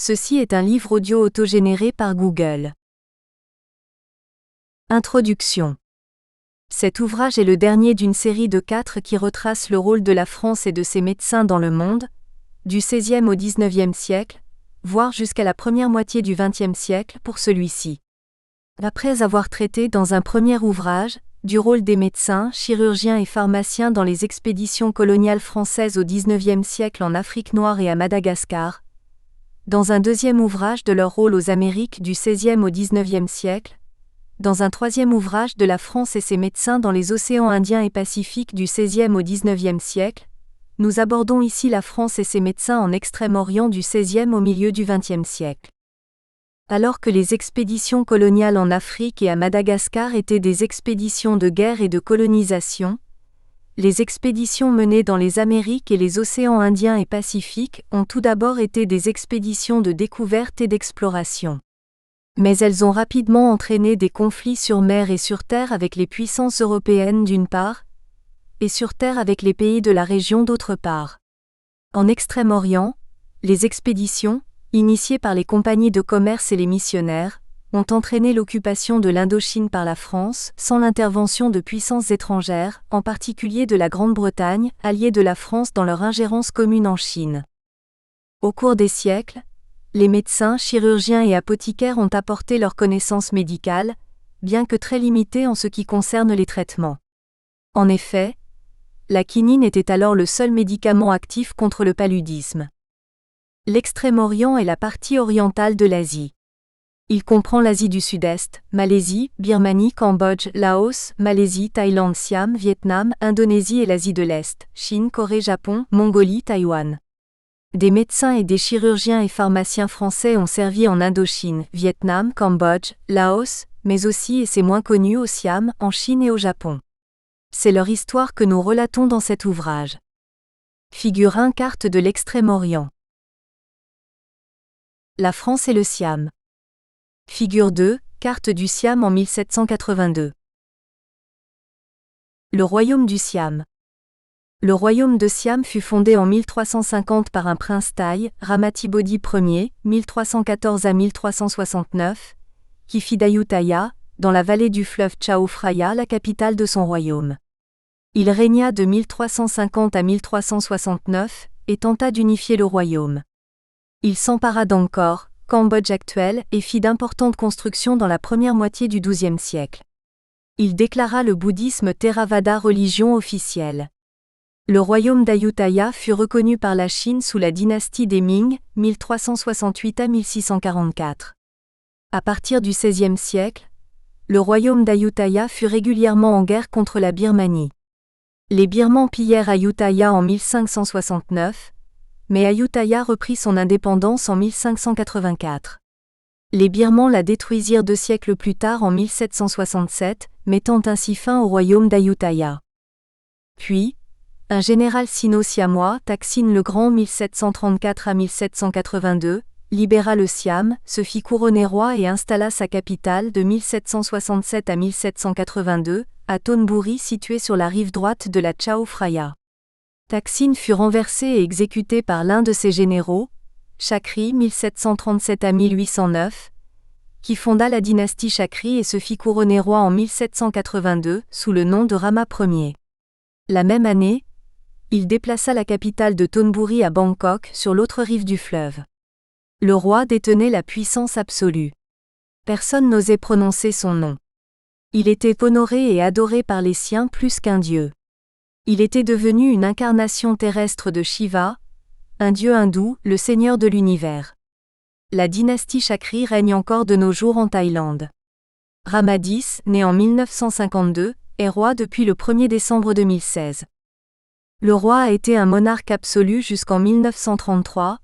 Ceci est un livre audio autogénéré par Google. Introduction. Cet ouvrage est le dernier d'une série de 4 qui retrace le rôle de la France et de ses médecins dans le monde, du XVIe au XIXe siècle, voire jusqu'à la première moitié du XXe siècle pour celui-ci. Après avoir traité dans un premier ouvrage, du rôle des médecins, chirurgiens et pharmaciens dans les expéditions coloniales françaises au XIXe siècle en Afrique noire et à Madagascar, dans un deuxième ouvrage de leur rôle aux Amériques du XVIe au XIXe siècle, dans un troisième ouvrage de la France et ses médecins dans les océans Indien et Pacifique du XVIe au XIXe siècle, nous abordons ici la France et ses médecins en Extrême-Orient du XVIe au milieu du XXe siècle. Alors que les expéditions coloniales en Afrique et à Madagascar étaient des expéditions de guerre et de colonisation, les expéditions menées dans les Amériques et les océans Indien et Pacifique ont tout d'abord été des expéditions de découverte et d'exploration. Mais elles ont rapidement entraîné des conflits sur mer et sur terre avec les puissances européennes d'une part, et sur terre avec les pays de la région d'autre part. En Extrême-Orient, les expéditions, initiées par les compagnies de commerce et les missionnaires, ont entraîné l'occupation de l'Indochine par la France, sans l'intervention de puissances étrangères, en particulier de la Grande-Bretagne, alliée de la France dans leur ingérence commune en Chine. Au cours des siècles, les médecins, chirurgiens et apothicaires ont apporté leurs connaissances médicales, bien que très limitées en ce qui concerne les traitements. En effet, la quinine était alors le seul médicament actif contre le paludisme. L'Extrême-Orient est la partie orientale de l'Asie. Il comprend l'Asie du Sud-Est, Malaisie, Birmanie, Cambodge, Laos, Malaisie, Thaïlande, Siam, Vietnam, Indonésie et l'Asie de l'Est, Chine, Corée, Japon, Mongolie, Taïwan. Des médecins et des chirurgiens et pharmaciens français ont servi en Indochine, Vietnam, Cambodge, Laos, mais aussi et c'est moins connu au Siam, en Chine et au Japon. C'est leur histoire que nous relatons dans cet ouvrage. Figure 1 Carte de l'Extrême-Orient. La France et le Siam. Figure 2, carte du Siam en 1782. Le royaume du Siam. Le royaume de Siam fut fondé en 1350 par un prince thaï, Ramathibodi Ier, 1314 à 1369, qui fit d'Ayutthaya, dans la vallée du fleuve Chao Phraya, la capitale de son royaume. Il régna de 1350 à 1369 et tenta d'unifier le royaume. Il s'empara d'Angkor, Cambodge actuel, et fit d'importantes constructions dans la première moitié du XIIe siècle. Il déclara le bouddhisme Theravada religion officielle. Le royaume d'Ayutthaya fut reconnu par la Chine sous la dynastie des Ming, 1368 à 1644. À partir du XVIe siècle, le royaume d'Ayutthaya fut régulièrement en guerre contre la Birmanie. Les Birmans pillèrent Ayutthaya en 1569, mais Ayutthaya reprit son indépendance en 1584. Les Birmans la détruisirent 2 siècles plus tard en 1767, mettant ainsi fin au royaume d'Ayutthaya. Puis, un général sino-siamois, Taksin le Grand 1734 à 1782, libéra le Siam, se fit couronner roi et installa sa capitale de 1767 à 1782, à Thonburi située sur la rive droite de la Chao Phraya. Taksin fut renversé et exécuté par l'un de ses généraux, Chakri 1737 à 1809, qui fonda la dynastie Chakri et se fit couronner roi en 1782 sous le nom de Rama Ier. La même année, il déplaça la capitale de Thonburi à Bangkok sur l'autre rive du fleuve. Le roi détenait la puissance absolue. Personne n'osait prononcer son nom. Il était honoré et adoré par les siens plus qu'un dieu. Il était devenu une incarnation terrestre de Shiva, un dieu hindou, le seigneur de l'univers. La dynastie Chakri règne encore de nos jours en Thaïlande. Rama X, né en 1952, est roi depuis le 1er décembre 2016. Le roi a été un monarque absolu jusqu'en 1933,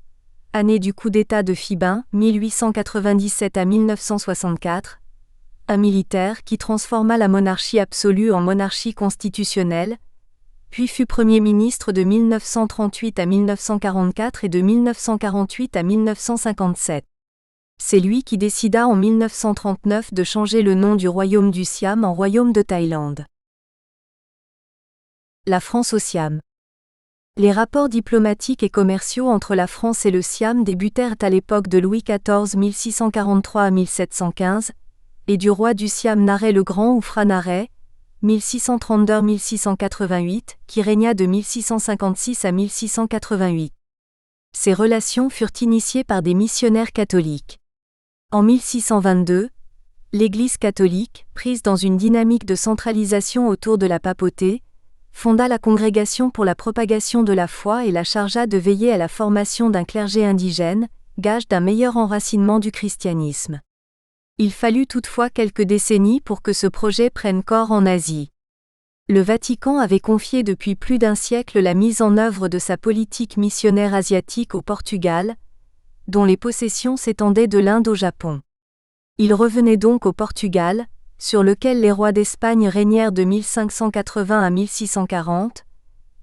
année du coup d'État de Phi Binh, 1897 à 1964, un militaire qui transforma la monarchie absolue en monarchie constitutionnelle, puis fut Premier ministre de 1938 à 1944 et de 1948 à 1957. C'est lui qui décida en 1939 de changer le nom du royaume du Siam en royaume de Thaïlande. La France au Siam. Les rapports diplomatiques et commerciaux entre la France et le Siam débutèrent à l'époque de Louis XIV 1643 à 1715, et du roi du Siam Narai le Grand ou Phra Narai, 1632-1688, qui régna de 1656 à 1688. Ces relations furent initiées par des missionnaires catholiques. En 1622, l'Église catholique, prise dans une dynamique de centralisation autour de la papauté, fonda la Congrégation pour la propagation de la foi et la chargea de veiller à la formation d'un clergé indigène, gage d'un meilleur enracinement du christianisme. Il fallut toutefois quelques décennies pour que ce projet prenne corps en Asie. Le Vatican avait confié depuis plus d'un siècle la mise en œuvre de sa politique missionnaire asiatique au Portugal, dont les possessions s'étendaient de l'Inde au Japon. Il revenait donc au Portugal, sur lequel les rois d'Espagne régnèrent de 1580 à 1640,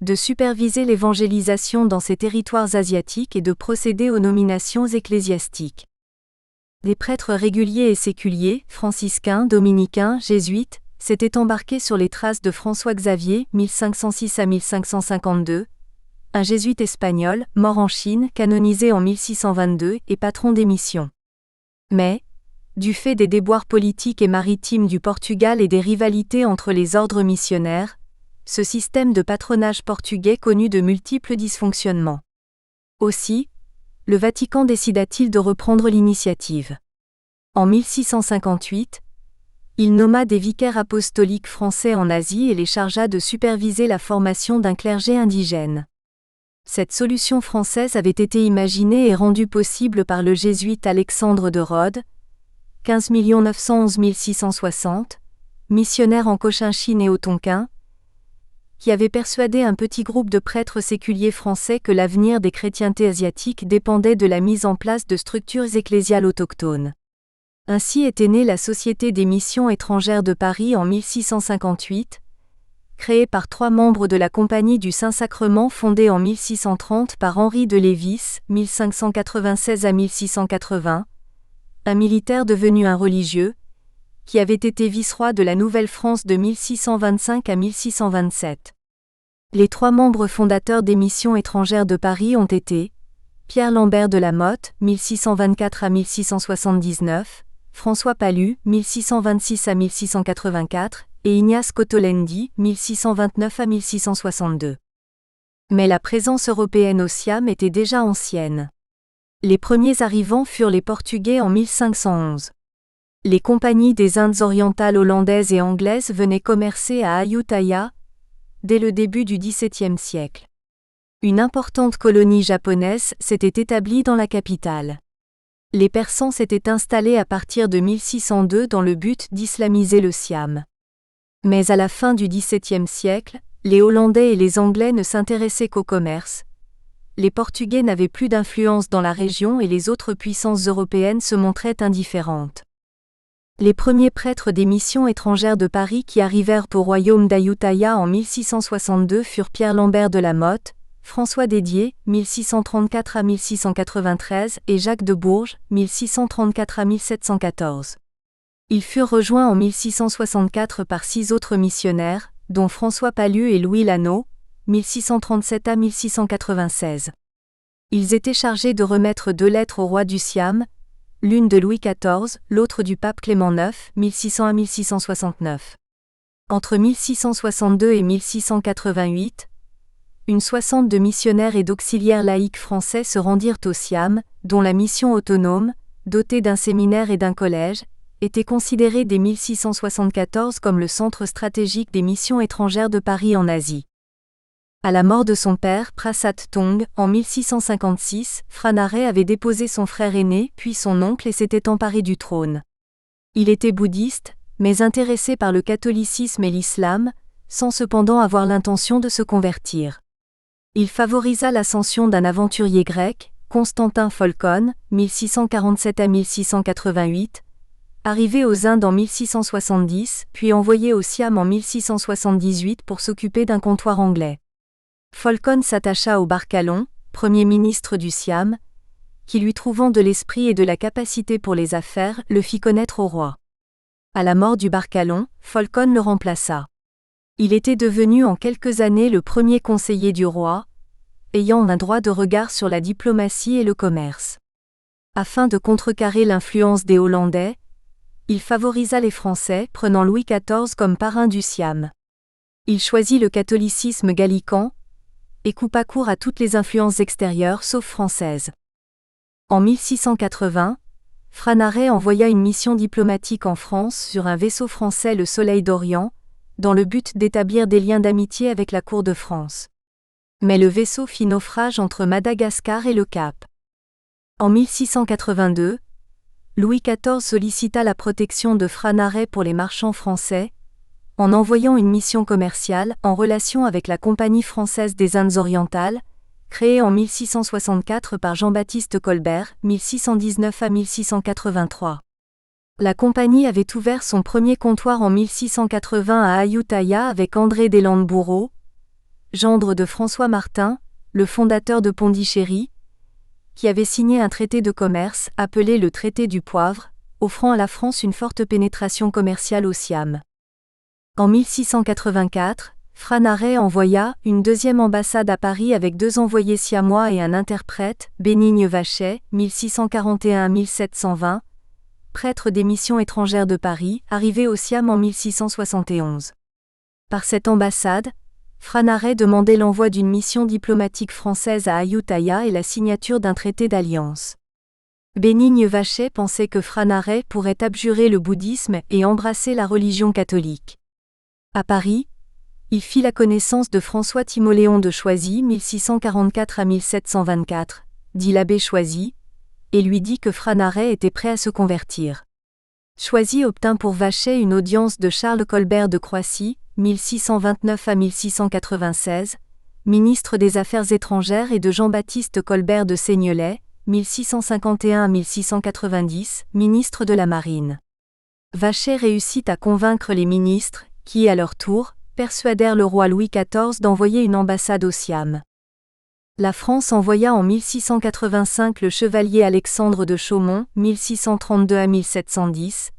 de superviser l'évangélisation dans ces territoires asiatiques et de procéder aux nominations ecclésiastiques. Des prêtres réguliers et séculiers, franciscains, dominicains, jésuites, s'étaient embarqués sur les traces de François Xavier, 1506 à 1552, un jésuite espagnol, mort en Chine, canonisé en 1622 et patron des missions. Mais, du fait des déboires politiques et maritimes du Portugal et des rivalités entre les ordres missionnaires, ce système de patronage portugais connut de multiples dysfonctionnements. Aussi, le Vatican décida-t-il de reprendre l'initiative. En 1658, il nomma des vicaires apostoliques français en Asie et les chargea de superviser la formation d'un clergé indigène. Cette solution française avait été imaginée et rendue possible par le jésuite Alexandre de Rhodes, 15 911 660, missionnaire en Cochinchine et au Tonkin, qui avait persuadé un petit groupe de prêtres séculiers français que l'avenir des chrétientés asiatiques dépendait de la mise en place de structures ecclésiales autochtones. Ainsi était née la Société des missions étrangères de Paris en 1658, créée par 3 membres de la Compagnie du Saint-Sacrement fondée en 1630 par Henri de Lévis, 1596 à 1680, un militaire devenu un religieux, qui avait été vice-roi de la Nouvelle-France de 1625 à 1627. Les 3 membres fondateurs des missions étrangères de Paris ont été Pierre Lambert de la Motte, 1624 à 1679, François Palu, 1626 à 1684, et Ignace Cotolendi, 1629 à 1662. Mais la présence européenne au Siam était déjà ancienne. Les premiers arrivants furent les Portugais en 1511. Les compagnies des Indes orientales hollandaises et anglaises venaient commercer à Ayutthaya dès le début du XVIIe siècle. Une importante colonie japonaise s'était établie dans la capitale. Les Persans s'étaient installés à partir de 1602 dans le but d'islamiser le Siam. Mais à la fin du XVIIe siècle, les Hollandais et les Anglais ne s'intéressaient qu'au commerce. Les Portugais n'avaient plus d'influence dans la région et les autres puissances européennes se montraient indifférentes. Les premiers prêtres des missions étrangères de Paris qui arrivèrent au royaume d'Ayutthaya en 1662 furent Pierre Lambert de la Motte, François Dédier, 1634 à 1693 et Jacques de Bourges, 1634 à 1714. Ils furent rejoints en 1664 par 6 autres missionnaires, dont François Palu et Louis Lano, 1637 à 1696. Ils étaient chargés de remettre 2 lettres au roi du Siam, l'une de Louis XIV, l'autre du pape Clément IX, 1600 à 1669. Entre 1662 et 1688, une soixante de missionnaires et d'auxiliaires laïcs français se rendirent au Siam, dont la mission autonome, dotée d'un séminaire et d'un collège, était considérée dès 1674 comme le centre stratégique des missions étrangères de Paris en Asie. À la mort de son père, Prasat Tong, en 1656, Phra Narai avait déposé son frère aîné, puis son oncle et s'était emparé du trône. Il était bouddhiste, mais intéressé par le catholicisme et l'islam, sans cependant avoir l'intention de se convertir. Il favorisa l'ascension d'un aventurier grec, Constantin Pholkon, 1647 à 1688, arrivé aux Indes en 1670, puis envoyé au Siam en 1678 pour s'occuper d'un comptoir anglais. Pholkon s'attacha au Barcallon, premier ministre du Siam, qui lui trouvant de l'esprit et de la capacité pour les affaires, le fit connaître au roi. À la mort du Barcallon, Pholkon le remplaça. Il était devenu en quelques années le premier conseiller du roi, ayant un droit de regard sur la diplomatie et le commerce. Afin de contrecarrer l'influence des Hollandais, il favorisa les Français, prenant Louis XIV comme parrain du Siam. Il choisit le catholicisme gallican et coupa court à toutes les influences extérieures sauf françaises. En 1680, Franaret envoya une mission diplomatique en France sur un vaisseau français, le Soleil d'Orient, dans le but d'établir des liens d'amitié avec la cour de France. Mais le vaisseau fit naufrage entre Madagascar et le Cap. En 1682, Louis XIV sollicita la protection de Franaret pour les marchands français, en envoyant une mission commerciale en relation avec la Compagnie française des Indes orientales, créée en 1664 par Jean-Baptiste Colbert, 1619 à 1683. La compagnie avait ouvert son premier comptoir en 1680 à Ayutthaya avec André Deslandes-Bourreau, gendre de François Martin, le fondateur de Pondichéry, qui avait signé un traité de commerce appelé le Traité du Poivre, offrant à la France une forte pénétration commerciale au Siam. En 1684, Franaret envoya une deuxième ambassade à Paris avec 2 envoyés siamois et un interprète, Bénigne Vachet, 1641 à 1720, prêtre des missions étrangères de Paris, arrivé au Siam en 1671. Par cette ambassade, Franaret demandait l'envoi d'une mission diplomatique française à Ayutthaya et la signature d'un traité d'alliance. Bénigne Vachet pensait que Franaret pourrait abjurer le bouddhisme et embrasser la religion catholique. À Paris, il fit la connaissance de François Timoléon de Choisy, 1644 à 1724, dit l'abbé Choisy, et lui dit que Franaret était prêt à se convertir. Choisy obtint pour Vachet une audience de Charles Colbert de Croissy, 1629 à 1696, ministre des Affaires étrangères, et de Jean-Baptiste Colbert de Seignelay, 1651 à 1690, ministre de la Marine. Vachet réussit à convaincre les ministres, qui, à leur tour, persuadèrent le roi Louis XIV d'envoyer une ambassade au Siam. La France envoya en 1685 le chevalier Alexandre de Chaumont, 1632 à 1710,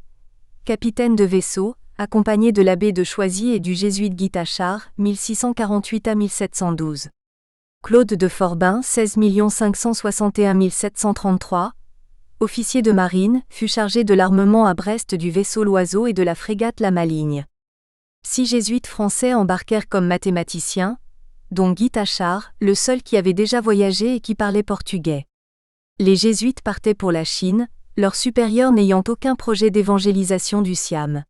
capitaine de vaisseau, accompagné de l'abbé de Choisy et du jésuite Guy Tachard, 1648 à 1712. Claude de Forbin, 16 561 1733, officier de marine, fut chargé de l'armement à Brest du vaisseau L'Oiseau et de la frégate La Maligne. 6 jésuites français embarquèrent comme mathématiciens, dont Guy Tachard, le seul qui avait déjà voyagé et qui parlait portugais. Les jésuites partaient pour la Chine, leur supérieur n'ayant aucun projet d'évangélisation du Siam.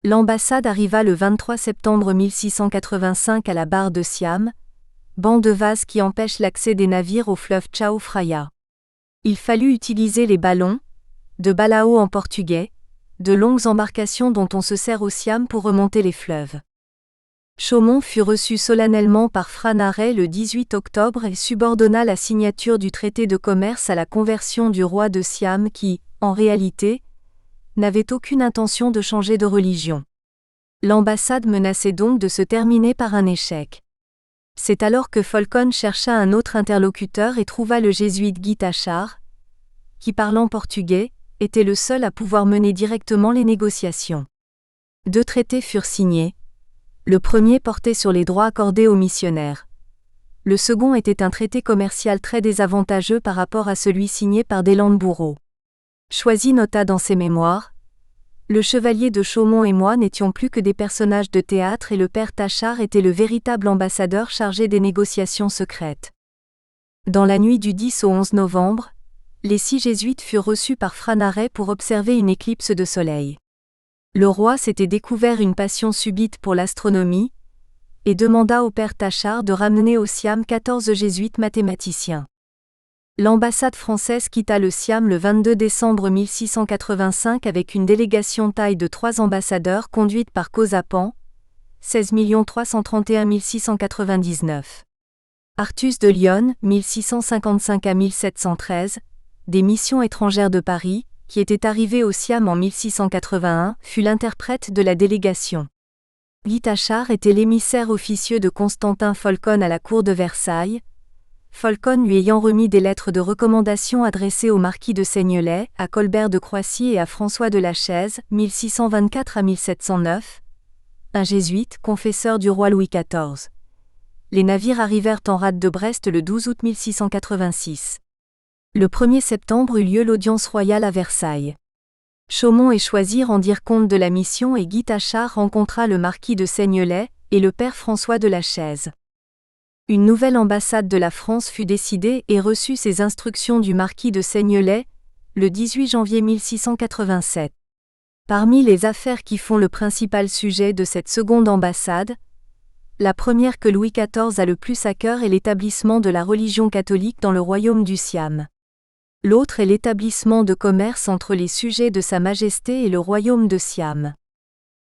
L'ambassade arriva le 23 septembre 1685 à la barre de Siam, banc de vase qui empêche l'accès des navires au fleuve Chao Phraya. Il fallut utiliser les ballons, de balao en portugais, de longues embarcations dont on se sert au Siam pour remonter les fleuves. Chaumont fut reçu solennellement par Franaret le 18 octobre et subordonna la signature du traité de commerce à la conversion du roi de Siam qui, en réalité, n'avait aucune intention de changer de religion. L'ambassade menaçait donc de se terminer par un échec. C'est alors que Folcon chercha un autre interlocuteur et trouva le jésuite Guy Tachard, qui, parlant portugais, était le seul à pouvoir mener directement les négociations. 2 traités furent signés. Le premier portait sur les droits accordés aux missionnaires. Le second était un traité commercial très désavantageux par rapport à celui signé par Deslandes-Bourreau. Choisy nota dans ses mémoires: le chevalier de Chaumont et moi n'étions plus que des personnages de théâtre et le père Tachard était le véritable ambassadeur chargé des négociations secrètes. Dans la nuit du 10 au 11 novembre, les 6 jésuites furent reçus par Franaret pour observer une éclipse de soleil. Le roi s'était découvert une passion subite pour l'astronomie, et demanda au père Tachard de ramener au Siam 14 jésuites mathématiciens. L'ambassade française quitta le Siam le 22 décembre 1685 avec une délégation taille de 3 ambassadeurs conduite par Cozapan, 16 331 699. Artus de Lyon, 1655 à 1713, des missions étrangères de Paris, qui était arrivé au Siam en 1681, fut l'interprète de la délégation. Guy Tachard était l'émissaire officieux de Constantin Folcon à la cour de Versailles, Folcon lui ayant remis des lettres de recommandation adressées au marquis de Seignelay, à Colbert de Croissy et à François de la Chaise, 1624 à 1709, un jésuite, confesseur du roi Louis XIV. les navires arrivèrent en rade de Brest le 12 août 1686. Le 1er septembre eut lieu l'audience royale à Versailles. Chaumont et Choisy rendirent compte de la mission et Guy Tachard rencontra le marquis de Seignelay et le père François de la Chaise. Une nouvelle ambassade de la France fut décidée et reçut ses instructions du marquis de Seignelay, le 18 janvier 1687. Parmi les affaires qui font le principal sujet de cette seconde ambassade, la première que Louis XIV a le plus à cœur est l'établissement de la religion catholique dans le royaume du Siam. L'autre est l'établissement de commerce entre les sujets de Sa Majesté et le royaume de Siam.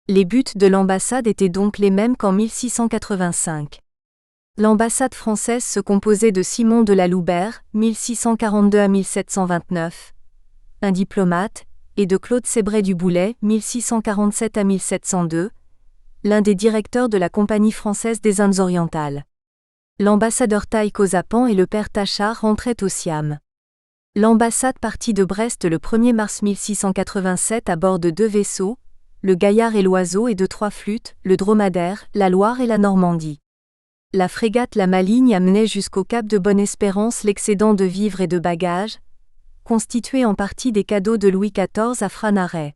Les buts de l'ambassade étaient donc les mêmes qu'en 1685. L'ambassade française se composait de Simon de la Loubère, 1642 à 1729, un diplomate, et de Claude Sébret du Boulay, 1647 à 1702, l'un des directeurs de la Compagnie française des Indes orientales. L'ambassadeur Taï Kozapan et le père Tachard rentraient au Siam. L'ambassade partit de Brest le 1er mars 1687 à bord de 2 vaisseaux, le Gaillard et l'Oiseau et de 3 flûtes, le Dromadaire, la Loire et la Normandie. La frégate La Maligne amenait jusqu'au cap de Bonne-Espérance l'excédent de vivres et de bagages, constitué en partie des cadeaux de Louis XIV à Franaret.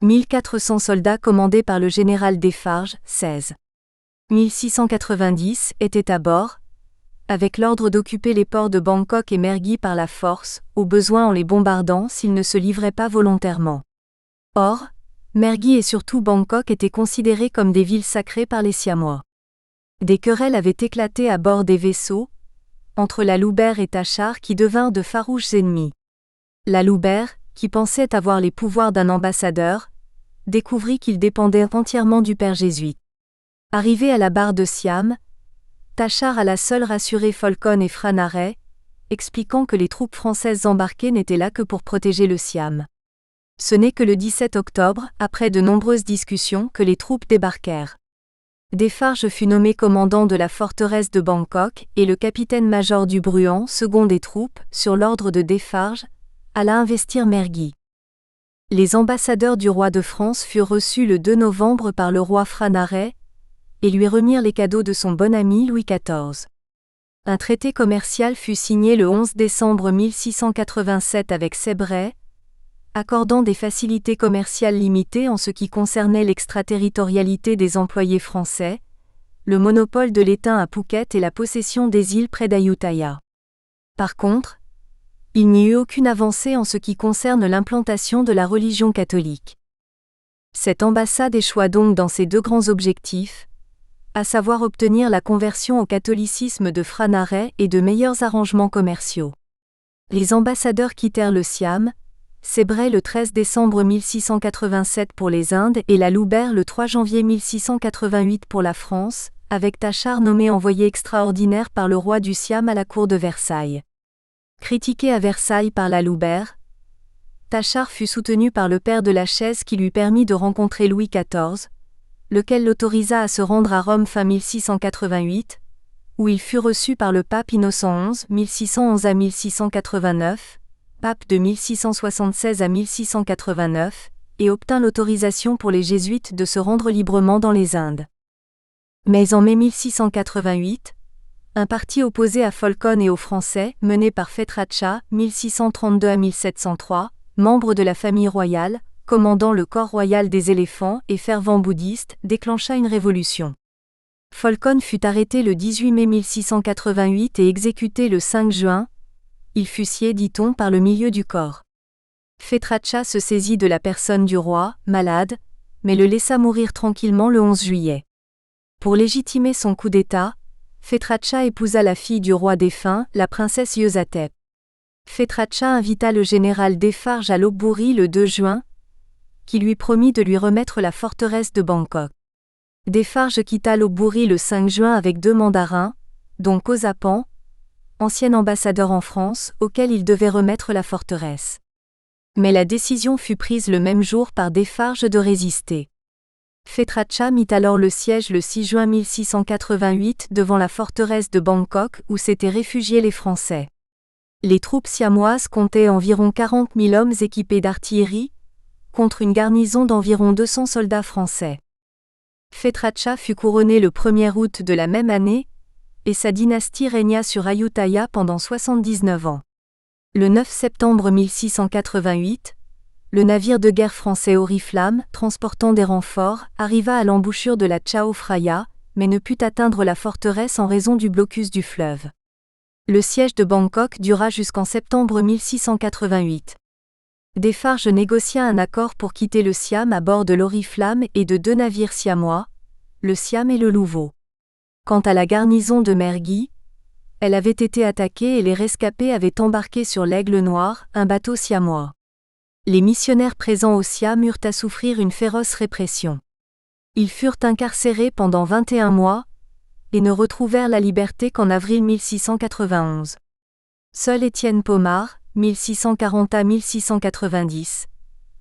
1400 soldats commandés par le général Desfarges, 16. 1690, étaient à bord, avec l'ordre d'occuper les ports de Bangkok et Mergui par la force, au besoin en les bombardant s'ils ne se livraient pas volontairement. Or, Mergui et surtout Bangkok étaient considérés comme des villes sacrées par les Siamois. Des querelles avaient éclaté à bord des vaisseaux, entre la Loubère et Tachard qui devinrent de farouches ennemis. La Loubère, qui pensait avoir les pouvoirs d'un ambassadeur, découvrit qu'il dépendait entièrement du père jésuite. Arrivé à la barre de Siam, Tachard alla seul rassurer Folcon et Franaret, expliquant que les troupes françaises embarquées n'étaient là que pour protéger le Siam. Ce n'est que le 17 octobre, après de nombreuses discussions, que les troupes débarquèrent. Desfarges fut nommé commandant de la forteresse de Bangkok et le capitaine-major du Bruant, second des troupes, sur l'ordre de Desfarges, alla investir Mergui. Les ambassadeurs du roi de France furent reçus le 2 novembre par le roi Franaret, et lui remirent les cadeaux de son bon ami Louis XIV. Un traité commercial fut signé le 11 décembre 1687 avec Sébret, accordant des facilités commerciales limitées en ce qui concernait l'extraterritorialité des employés français, le monopole de l'étain à Phuket et la possession des îles près d'Ayutthaya. Par contre, il n'y eut aucune avancée en ce qui concerne l'implantation de la religion catholique. Cette ambassade échoua donc dans ses 2 grands objectifs, à savoir obtenir la conversion au catholicisme de Franaret et de meilleurs arrangements commerciaux. Les ambassadeurs quittèrent le Siam, Sébret le 13 décembre 1687 pour les Indes et la Loubère le 3 janvier 1688 pour la France, avec Tachard nommé envoyé extraordinaire par le roi du Siam à la cour de Versailles. Critiqué à Versailles par la Loubère, Tachard fut soutenu par le père de la Chaise qui lui permit de rencontrer Louis XIV, lequel l'autorisa à se rendre à Rome fin 1688, où il fut reçu par le pape Innocent XI 1611 à 1689, pape de 1676 à 1689, et obtint l'autorisation pour les jésuites de se rendre librement dans les Indes. Mais en mai 1688, un parti opposé à Folcon et aux Français, mené par Fetracha, 1632 à 1703, membre de la famille royale, commandant le corps royal des éléphants et fervent bouddhiste, déclencha une révolution. Folcon fut arrêté le 18 mai 1688 et exécuté le 5 juin. Il fut scié, dit-on, par le milieu du corps. Fetracha se saisit de la personne du roi, malade, mais le laissa mourir tranquillement le 11 juillet. Pour légitimer son coup d'État, Fetracha épousa la fille du roi défunt, la princesse Yosatep. Fetracha invita le général Desfarges à Lopburi le 2 juin, qui lui promit de lui remettre la forteresse de Bangkok. Desfarges quitta Lopburi le 5 juin avec 2 mandarins, dont Kozapan, ancien ambassadeur en France, auquel il devait remettre la forteresse. Mais la décision fut prise le même jour par Desfarges de résister. Fetracha mit alors le siège le 6 juin 1688 devant la forteresse de Bangkok où s'étaient réfugiés les Français. Les troupes siamoises comptaient environ 40 000 hommes équipés d'artillerie, contre une garnison d'environ 200 soldats français. Fetracha fut couronné le 1er août de la même année, et sa dynastie régna sur Ayutthaya pendant 79 ans. Le 9 septembre 1688, le navire de guerre français Oriflamme, transportant des renforts, arriva à l'embouchure de la Chao Phraya, mais ne put atteindre la forteresse en raison du blocus du fleuve. Le siège de Bangkok dura jusqu'en septembre 1688. Defarge négocia un accord pour quitter le Siam à bord de l'Oriflamme et de 2 navires siamois, le Siam et le Louveau. Quant à la garnison de Mergui, elle avait été attaquée et les rescapés avaient embarqué sur l'Aigle Noir, un bateau siamois. Les missionnaires présents au Siam eurent à souffrir une féroce répression. Ils furent incarcérés pendant 21 mois et ne retrouvèrent la liberté qu'en avril 1691. Seul Étienne Pomard, 1640 à 1690,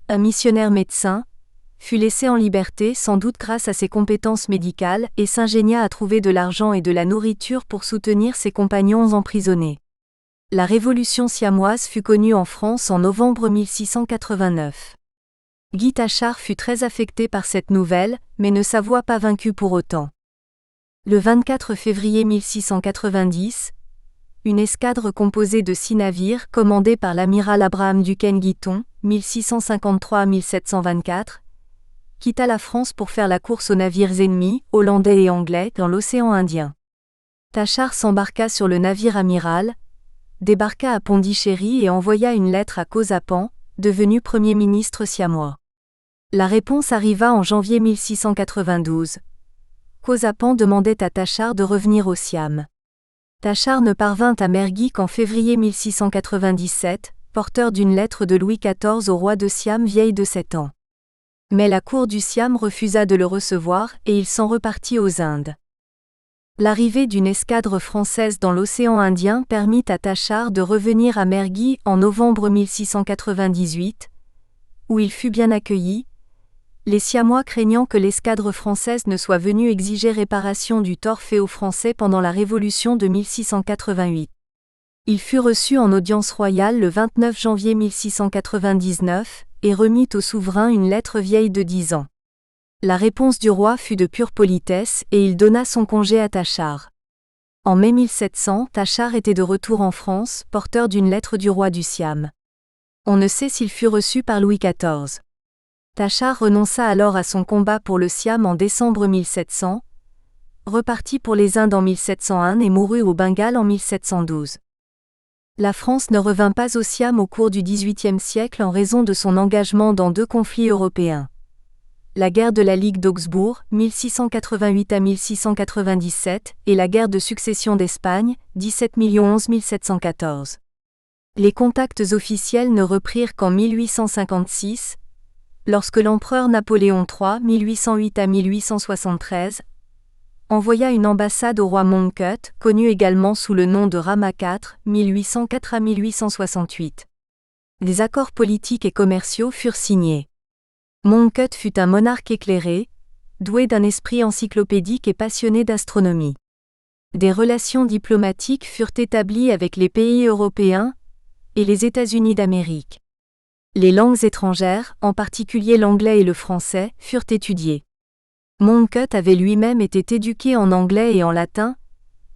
un missionnaire médecin, fut laissé en liberté sans doute grâce à ses compétences médicales et s'ingénia à trouver de l'argent et de la nourriture pour soutenir ses compagnons emprisonnés. La révolution siamoise fut connue en France en novembre 1689. Guy Tachard fut très affecté par cette nouvelle, mais ne s'avoua pas vaincu pour autant. Le 24 février 1690, une escadre composée de 6 navires commandés par l'amiral Abraham Duquesne-Guiton, 1653 à 1724, quitta la France pour faire la course aux navires ennemis, hollandais et anglais, dans l'océan Indien. Tachard s'embarqua sur le navire amiral, débarqua à Pondichéry et envoya une lettre à Kozapan, devenu Premier ministre siamois. La réponse arriva en janvier 1692. Kozapan demandait à Tachard de revenir au Siam. Tachard ne parvint à Mergui qu'en février 1697, porteur d'une lettre de Louis XIV au roi de Siam vieille de 7 ans. Mais la cour du Siam refusa de le recevoir et il s'en repartit aux Indes. L'arrivée d'une escadre française dans l'océan Indien permit à Tachard de revenir à Mergui en novembre 1698, où il fut bien accueilli, les Siamois craignant que l'escadre française ne soit venue exiger réparation du tort fait aux Français pendant la Révolution de 1688. Il fut reçu en audience royale le 29 janvier 1699 et remit au souverain une lettre vieille de 10 ans. La réponse du roi fut de pure politesse et il donna son congé à Tachard. En mai 1700, Tachard était de retour en France, porteur d'une lettre du roi du Siam. On ne sait s'il fut reçu par Louis XIV. Tachard renonça alors à son combat pour le Siam en décembre 1700, repartit pour les Indes en 1701 et mourut au Bengale en 1712. La France ne revint pas au Siam au cours du XVIIIe siècle en raison de son engagement dans 2 conflits européens. La guerre de la Ligue d'Augsbourg, 1688 à 1697, et la guerre de succession d'Espagne, 17 11 714. Les contacts officiels ne reprirent qu'en 1856, lorsque l'empereur Napoléon III, 1808 à 1873, envoya une ambassade au roi Mongkut, connu également sous le nom de Rama IV, 1804 à 1868. Des accords politiques et commerciaux furent signés. Mongkut fut un monarque éclairé, doué d'un esprit encyclopédique et passionné d'astronomie. Des relations diplomatiques furent établies avec les pays européens et les États-Unis d'Amérique. Les langues étrangères, en particulier l'anglais et le français, furent étudiées. Mongkut avait lui-même été éduqué en anglais et en latin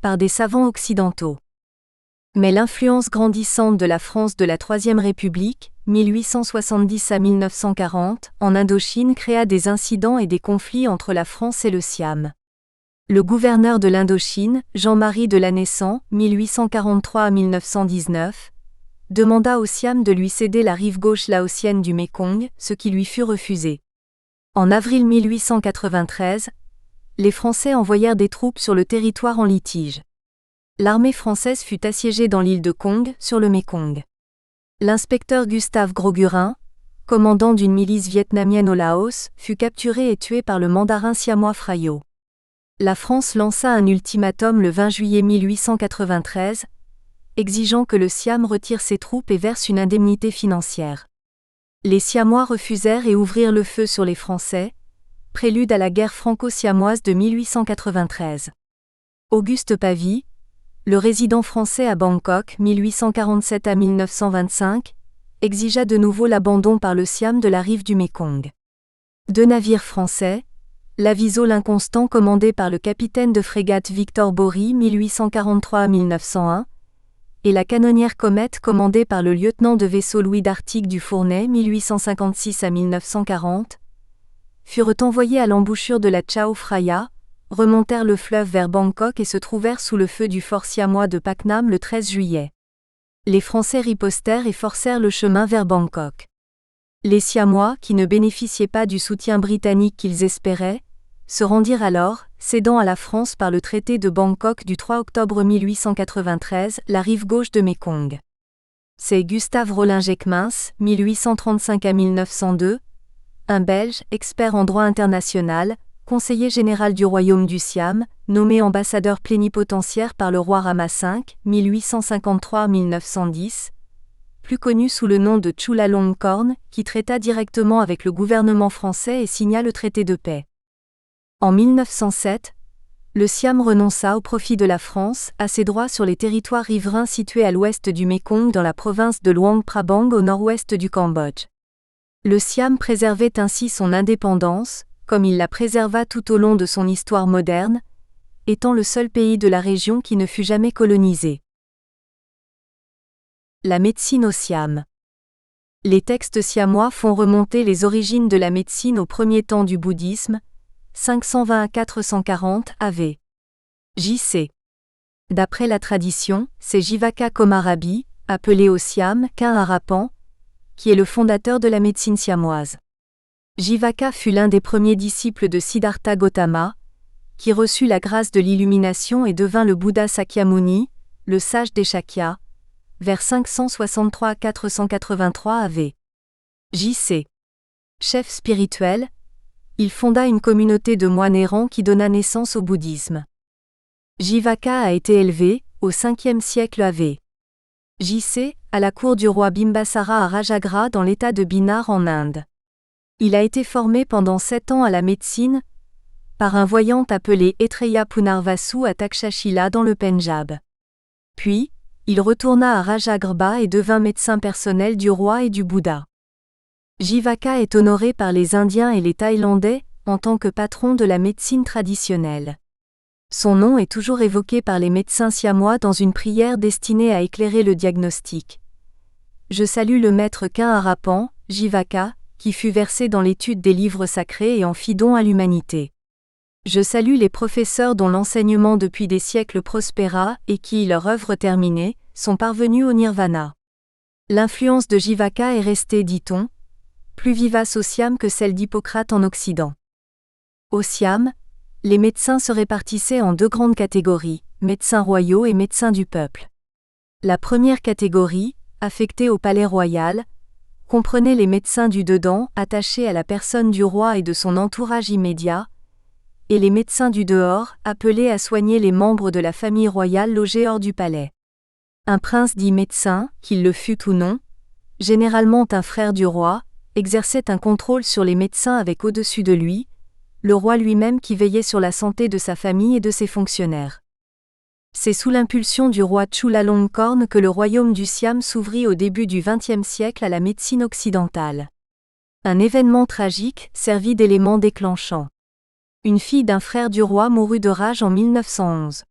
par des savants occidentaux. Mais l'influence grandissante de la France de la Troisième République, 1870 à 1940, en Indochine créa des incidents et des conflits entre la France et le Siam. Le gouverneur de l'Indochine, Jean-Marie de Lanessan, 1843 à 1919, demanda au Siam de lui céder la rive gauche laotienne du Mékong, ce qui lui fut refusé. En avril 1893, les Français envoyèrent des troupes sur le territoire en litige. L'armée française fut assiégée dans l'île de Kong, sur le Mékong. L'inspecteur Gustave Grosgurin, commandant d'une milice vietnamienne au Laos, fut capturé et tué par le mandarin siamois Frayo. La France lança un ultimatum le 20 juillet 1893, exigeant que le Siam retire ses troupes et verse une indemnité financière. Les Siamois refusèrent et ouvrirent le feu sur les Français, prélude à la guerre franco-siamoise de 1893. Auguste Pavie, le résident français à Bangkok 1847 à 1925, exigea de nouveau l'abandon par le Siam de la rive du Mékong. 2 navires français, l'aviso l'Inconstant commandé par le capitaine de frégate Victor Bory 1843-1901, et la canonnière Comète commandée par le lieutenant de vaisseau Louis d'Artigue du Fournais 1856-1940, furent envoyés à l'embouchure de la Chao Phraya, remontèrent le fleuve vers Bangkok et se trouvèrent sous le feu du fort siamois de Pak Nam le 13 juillet. Les Français ripostèrent et forcèrent le chemin vers Bangkok. Les Siamois, qui ne bénéficiaient pas du soutien britannique qu'ils espéraient, se rendirent alors, cédant à la France par le traité de Bangkok du 3 octobre 1893 la rive gauche de Mékong. C'est Gustave Rollin-Geckmins, 1835-1902, un Belge, expert en droit international, conseiller général du royaume du Siam, nommé ambassadeur plénipotentiaire par le roi Rama V, 1853-1910, plus connu sous le nom de Chulalongkorn, qui traita directement avec le gouvernement français et signa le traité de paix. En 1907, le Siam renonça au profit de la France à ses droits sur les territoires riverains situés à l'ouest du Mékong dans la province de Luang Prabang au nord-ouest du Cambodge. Le Siam préservait ainsi son indépendance, comme il la préserva tout au long de son histoire moderne, étant le seul pays de la région qui ne fut jamais colonisé. La médecine au Siam. Les textes siamois font remonter les origines de la médecine au premier temps du bouddhisme, 520 à 440 AV. J.C. D'après la tradition, c'est Jivaka Komarabi, appelé au Siam Khin Harapan, qui est le fondateur de la médecine siamoise. Jivaka fut l'un des premiers disciples de Siddhartha Gautama, qui reçut la grâce de l'illumination et devint le Bouddha Sakyamuni, le sage des Shakyas, vers 563 à 483 AV. J.C. Chef spirituel, il fonda une communauté de moines errants qui donna naissance au bouddhisme. Jivaka a été élevé, au 5e siècle AV. J.C., à la cour du roi Bimbasara à Rajagra dans l'état de Bihar en Inde. Il a été formé pendant 7 ans à la médecine par un voyant appelé Etreya Punarvasu à Takshashila dans le Pendjab. Puis, il retourna à Rajagrha et devint médecin personnel du roi et du Bouddha. Jivaka est honoré par les Indiens et les Thaïlandais en tant que patron de la médecine traditionnelle. Son nom est toujours évoqué par les médecins siamois dans une prière destinée à éclairer le diagnostic. Je salue le maître Khin Harapan, Jivaka, qui fut versé dans l'étude des livres sacrés et en fit don à l'humanité. Je salue les professeurs dont l'enseignement depuis des siècles prospéra et qui, leur œuvre terminée, sont parvenus au nirvana. L'influence de Jivaka est restée, dit-on, plus vivace au Siam que celle d'Hippocrate en Occident. Au Siam, les médecins se répartissaient en 2 grandes catégories, médecins royaux et médecins du peuple. La première catégorie, affectée au palais royal, comprenait les médecins du dedans, attachés à la personne du roi et de son entourage immédiat, et les médecins du dehors, appelés à soigner les membres de la famille royale logés hors du palais. Un prince dit médecin, qu'il le fût ou non, généralement un frère du roi, exerçait un contrôle sur les médecins avec au-dessus de lui, le roi lui-même qui veillait sur la santé de sa famille et de ses fonctionnaires. C'est sous l'impulsion du roi Chulalongkorn que le royaume du Siam s'ouvrit au début du XXe siècle à la médecine occidentale. Un événement tragique servit d'élément déclenchant. Une fille d'un frère du roi mourut de rage en 1911.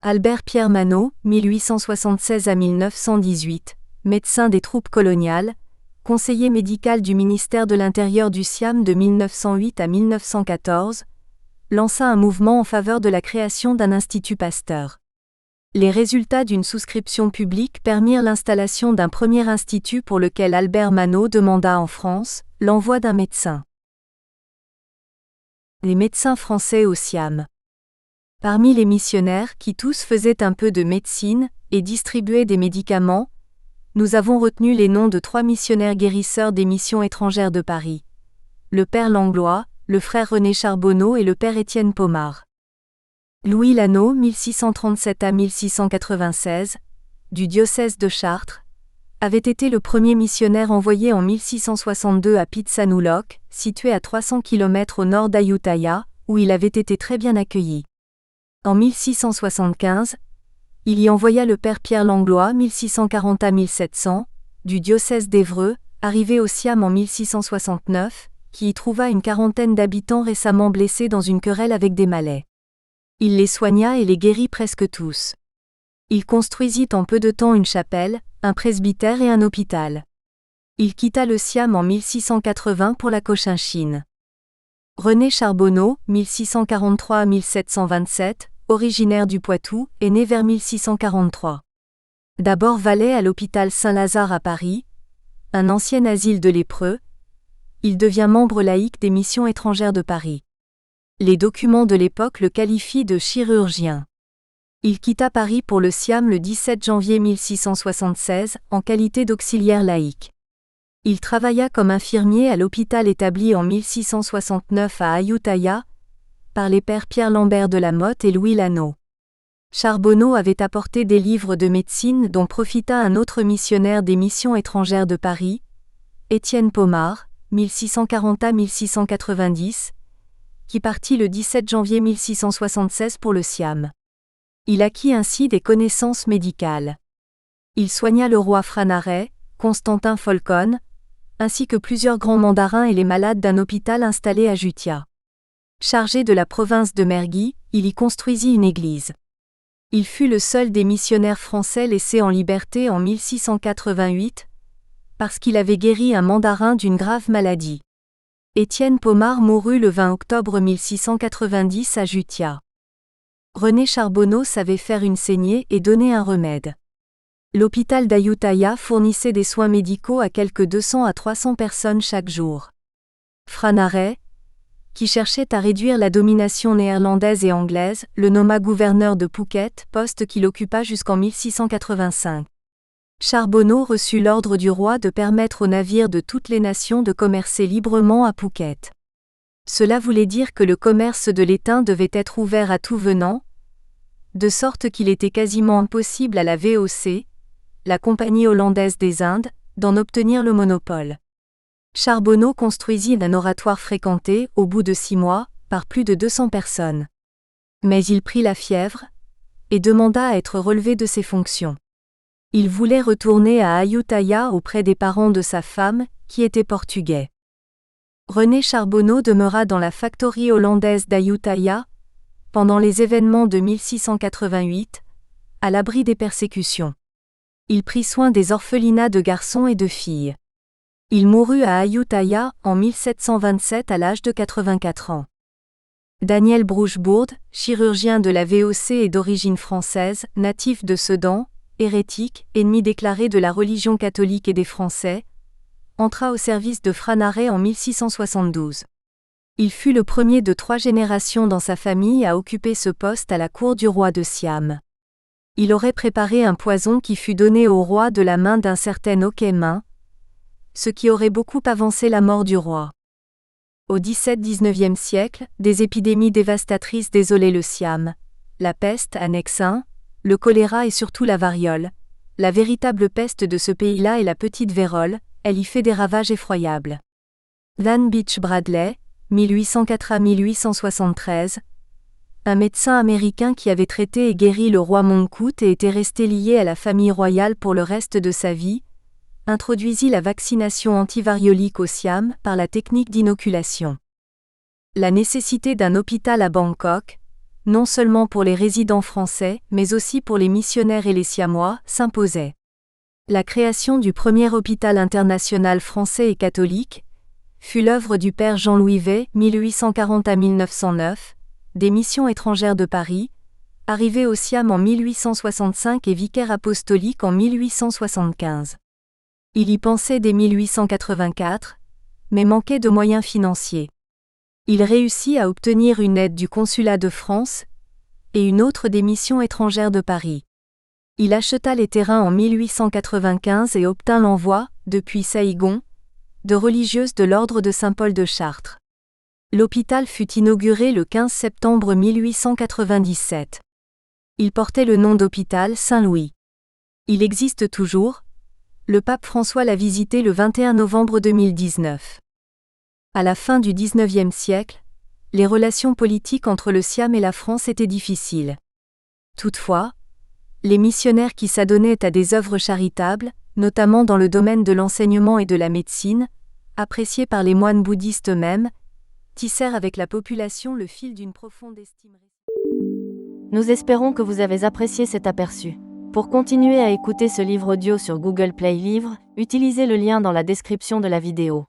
Albert Pierre Manot, 1876 à 1918, médecin des troupes coloniales, conseiller médical du ministère de l'Intérieur du Siam de 1908 à 1914, lança un mouvement en faveur de la création d'un institut Pasteur. Les résultats d'une souscription publique permirent l'installation d'un premier institut pour lequel Albert Manot demanda en France l'envoi d'un médecin. Les médecins français au Siam. Parmi les missionnaires qui tous faisaient un peu de médecine et distribuaient des médicaments, nous avons retenu les noms de 3 missionnaires guérisseurs des missions étrangères de Paris. Le père Langlois, le frère René Charbonneau et le père Étienne Pomard. Louis Lano, 1637 à 1696, du diocèse de Chartres, avait été le premier missionnaire envoyé en 1662 à Pitsanulok, situé à 300 km au nord d'Ayutthaya, où il avait été très bien accueilli. En 1675, il y envoya le père Pierre Langlois 1640 à 1700, du diocèse d'Évreux, arrivé au Siam en 1669, qui y trouva une quarantaine d'habitants récemment blessés dans une querelle avec des Malais. Il les soigna et les guérit presque tous. Il construisit en peu de temps une chapelle, un presbytère et un hôpital. Il quitta le Siam en 1680 pour la Cochinchine. René Charbonneau, 1643-1727, originaire du Poitou, est né vers 1643. D'abord valet à l'hôpital Saint-Lazare à Paris, un ancien asile de lépreux, il devient membre laïque des Missions étrangères de Paris. Les documents de l'époque le qualifient de chirurgien. Il quitta Paris pour le Siam le 17 janvier 1676 en qualité d'auxiliaire laïque. Il travailla comme infirmier à l'hôpital établi en 1669 à Ayutthaya par les pères Pierre Lambert de la Motte et Louis Lano. Charbonneau avait apporté des livres de médecine dont profita un autre missionnaire des Missions étrangères de Paris, Étienne Pomard, 1640 à 1690, qui partit le 17 janvier 1676 pour le Siam. Il acquit ainsi des connaissances médicales. Il soigna le roi Franaret, Constantin Folcon, ainsi que plusieurs grands mandarins et les malades d'un hôpital installé à Jutia. Chargé de la province de Mergui, il y construisit une église. Il fut le seul des missionnaires français laissés en liberté en 1688, parce qu'il avait guéri un mandarin d'une grave maladie. Étienne Pomard mourut le 20 octobre 1690 à Jutia. René Charbonneau savait faire une saignée et donner un remède. L'hôpital d'Ayutthaya fournissait des soins médicaux à quelque 200 à 300 personnes chaque jour. Franaret, qui cherchait à réduire la domination néerlandaise et anglaise, le nomma gouverneur de Phuket, poste qu'il occupa jusqu'en 1685. Charbonneau reçut l'ordre du roi de permettre aux navires de toutes les nations de commercer librement à Phuket. Cela voulait dire que le commerce de l'étain devait être ouvert à tout venant, de sorte qu'il était quasiment impossible à la VOC, la Compagnie hollandaise des Indes, d'en obtenir le monopole. Charbonneau construisit un oratoire fréquenté, au bout de 6 mois, par plus de 200 personnes. Mais il prit la fièvre, et demanda à être relevé de ses fonctions. Il voulait retourner à Ayutthaya auprès des parents de sa femme, qui étaient portugais. René Charbonneau demeura dans la factory hollandaise d'Ayutthaya, pendant les événements de 1688, à l'abri des persécutions. Il prit soin des orphelinats de garçons et de filles. Il mourut à Ayutthaya en 1727 à l'âge de 84 ans. Daniel Brouchebourde, chirurgien de la VOC et d'origine française, natif de Sedan, hérétique, ennemi déclaré de la religion catholique et des Français, entra au service de Franaret en 1672. Il fut le premier de 3 générations dans sa famille à occuper ce poste à la cour du roi de Siam. Il aurait préparé un poison qui fut donné au roi de la main d'un certain Okhémin, ce qui aurait beaucoup avancé la mort du roi. Au XVIIe siècle, des épidémies dévastatrices désolaient le Siam, la peste annexe 1, le choléra et surtout la variole. La véritable peste de ce pays-là est la petite vérole, elle y fait des ravages effroyables. Van Beach Bradley, 1804 à 1873, un médecin américain qui avait traité et guéri le roi Mongkut et était resté lié à la famille royale pour le reste de sa vie, introduisit la vaccination antivariolique au Siam par la technique d'inoculation. La nécessité d'un hôpital à Bangkok, non seulement pour les résidents français, mais aussi pour les missionnaires et les Siamois, s'imposait. La création du premier hôpital international français et catholique fut l'œuvre du père Jean-Louis Vey, 1840 à 1909, des Missions étrangères de Paris, arrivé au Siam en 1865 et vicaire apostolique en 1875. Il y pensait dès 1884, mais manquait de moyens financiers. Il réussit à obtenir une aide du consulat de France et une autre des Missions étrangères de Paris. Il acheta les terrains en 1895 et obtint l'envoi, depuis Saïgon, de religieuses de l'ordre de Saint-Paul de Chartres. L'hôpital fut inauguré le 15 septembre 1897. Il portait le nom d'hôpital Saint-Louis. Il existe toujours. Le pape François l'a visité le 21 novembre 2019. À la fin du XIXe siècle, les relations politiques entre le Siam et la France étaient difficiles. Toutefois, les missionnaires qui s'adonnaient à des œuvres charitables, notamment dans le domaine de l'enseignement et de la médecine, apprécié par les moines bouddhistes eux-mêmes, tissèrent avec la population le fil d'une profonde estime. Nous espérons que vous avez apprécié cet aperçu. Pour continuer à écouter ce livre audio sur Google Play Livres, utilisez le lien dans la description de la vidéo.